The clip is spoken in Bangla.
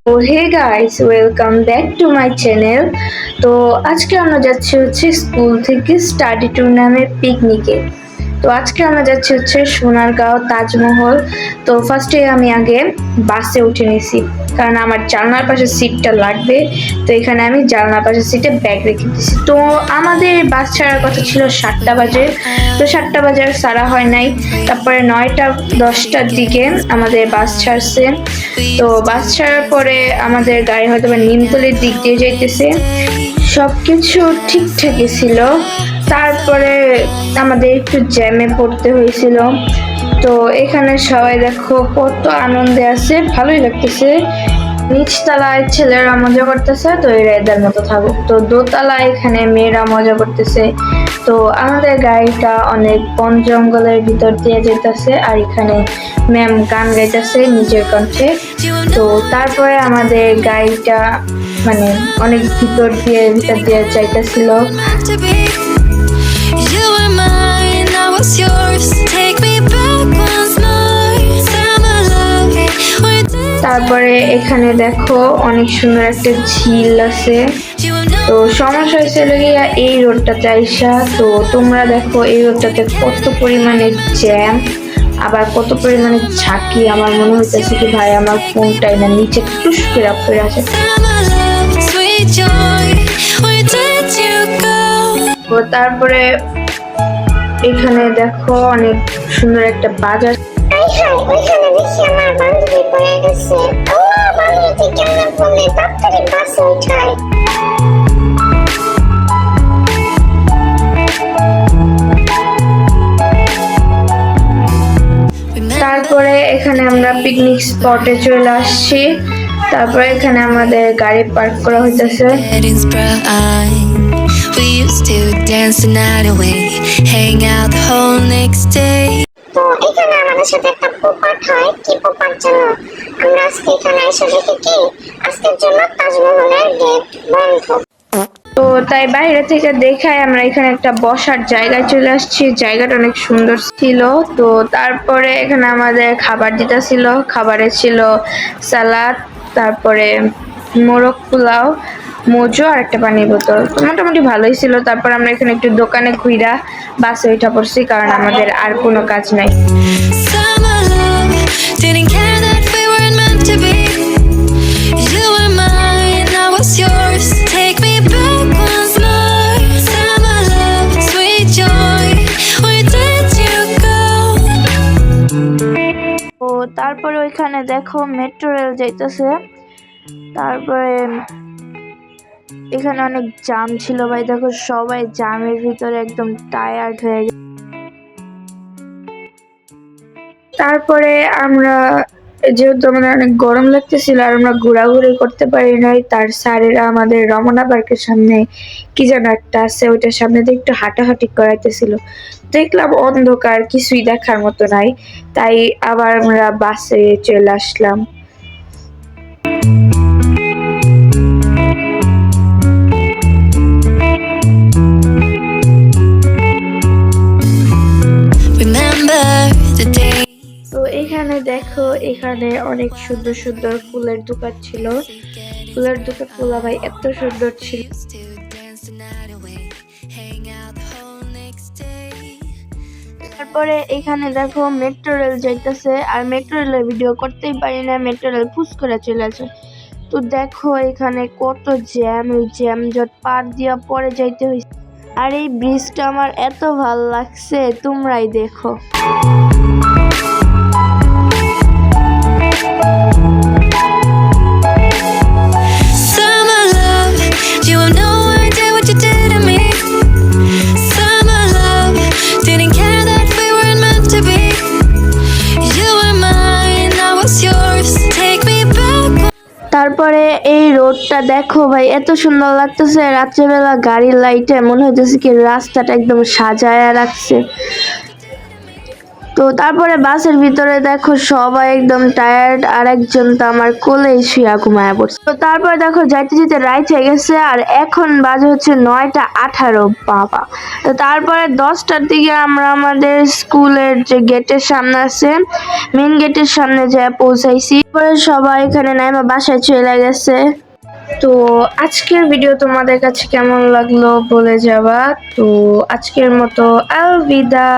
O hey guys, welcome back to my channel. তো আজকে আমরা যাচ্ছি স্কুল থেকে স্টাডি ট্যুর নামে পিকনিকে। তো আজকে আমরা যাচ্ছি সোনারগাঁও তাজমহল। তো ফার্স্টে আমি আগে বাসে উঠে নিছি, কারণ আমার জানলার পাশে সিটটা লাগবে। তো এখানে আমি জানলার পাশে সিটে ব্যাগ রেখে দিয়েছি। তো আমাদের বাস ছাড়ার কথা ছিল 7টা বাজে, তো 7টা বাজে আর ছাড়া হয় নাই। তারপরে 9টা-10টার দিকে আমাদের বাস ছাড়ছে। তো বাস ছাড়ার পরে আমাদের গাড়ি হয়তো নিমতলির দিক দিয়ে যাইতেছে। সবকিছু ঠিকঠাকই ছিল। তারপরে আমাদের একটু জ্যামে পড়তে হয়েছিল। তো এখানে সবাই দেখো কত আনন্দে আছে, ভালোই লাগতেছে। নিচতলায় ছেলেরা মজা করতেছে, তো এরা এদের মতো থাকুক। তো দোতলায় এখানে মেয়েরা মজা করতেছে। তো আমাদের গাড়িটা অনেক বন জঙ্গলের ভিতর দিয়ে যেতেছে, আর এখানে ম্যাম গান গাইতেছে নিজের কণ্ঠে। তো তারপরে আমাদের গাড়িটা অনেক ভিতর দিয়ে যাইতেছিল। তারপরে এখানে দেখো অনেক সুন্দর একটা ঝিল আছে। তো সমস্যা হয়েছিল গিয়া এই রোডটাতে আইসা। তো তোমরা দেখো এই রোডটাতে কত পরিমাণে জ্যাম, আবার কত পরিমাণে ঝাঁকি। আমার মনে হইতেছে কি ভাই আমার ফোনটাই না নিচে টুস করে পড়ে আছে। তো তারপরে এখানে দেখো অনেক সুন্দর একটা বাজার। ওইখানে দেখি আমার বান্ধবী পড়ে গেছে। ও বান্ধবী কেমন বলে তাড়াতাড়ি বাসে উঠায়। তারপরে এখানে আমরা পিকনিক স্পটে চলে আসছি। তারপরে এখানে আমাদের গাড়ি পার্ক করা হইতেছে। তো এখানে আমাদের সাথে একটা পোপাট হয়। কি পোপাট জানো? আমরা আজকে এখানে এসে দেখি কি আজকের জন্য তাজমহলের গেট বন্ধ। তো তাই বাইরে থেকে দেখায় আমরা এখানে একটা বসার জায়গায় চলে আসছি। জায়গাটা অনেক সুন্দর ছিল। তো তারপরে এখানে আমাদের খাবার দিতে ছিল। খাবারে ছিল সালাদ, তারপরে মোরগ পোলাও, মোজো আর একটা পানির বোতল। তো মোটামুটি ভালোই ছিল। তারপর আমরা এখানে একটু দোকানে ঘুরা বাসে উঠা পড়ছি, কারণ আমাদের আর কোনো কাজ নাই। তারপরে ওইখানে দেখো মেট্রো রেল যাইতেছে। তারপরে এখানে অনেক জ্যাম ছিল ভাই, দেখো সবাই জ্যামের ভিতরে একদম টায়ার্ড হয়ে গেছে। তারপরে আমরা যেহেতু আমাদের অনেক গরম লাগতেছিল আর আমরা ঘোরাঘুরি করতে পারি নাই, তার স্যারেরা আমাদের রমনা পার্কের সামনে কি যেন একটা আছে, ওইটার সামনে দিয়ে একটু হাঁটাহাঁটি করাইতেছিল। দেখলাম অন্ধকার, কিছুই দেখার মতো নাই, তাই আবার আমরা বাসে চলে আসলাম। তো এখানে দেখো এখানে অনেক সুন্দর সুন্দর ফুলের দোকান ছিল। ফুলের দোকানগুলো ভাই এত সুন্দর ছিল। তারপরে এখানে দেখো মেট্রো রেল যাইতেছে, আর মেট্রো রেলের ভিডিও করতেই পারি না, মেট্রো রেল ফুস করে চলে আসে। তো দেখো এখানে কত জ্যাম, ওই জ্যাম জট পার দিয়া পরে যাইতে হয়েছে। আর এই ব্রিজটা আমার এত ভালো লাগছে, তোমরাই দেখো। তারপরে এই রোডটা দেখো ভাই এত সুন্দর লাগতেছে, রাত্রেবেলা গাড়ির লাইটে মনে হইতেছে কি রাস্তাটা একদম সাজায়া রাখছে। তো তো তারপরে বাসের ভিতরে দেখো সবাই একদম টায়ার্ড, আর একজন তো আমার কোলেই শুয়ে ঘুমায় পড়ছে। তো তারপরে দেখো যাইতে যেতে রাইত হয়ে গেছে, আর এখন বাজে হচ্ছে 9টা 18। বাবা! তো তারপরে 10টার দিকে আমরা আমাদের স্কুলের যে গেটের সামনে আছে, মেন গেটের সামনে যা পৌঁছাইছি। তারপরে সবাই এখানে নাইমা বাসায় চলে গেছে। তো আজকের ভিডিও তোমাদের কাছে কেমন লাগলো বলে যাবা। তো আজকের মতো আলবিদা।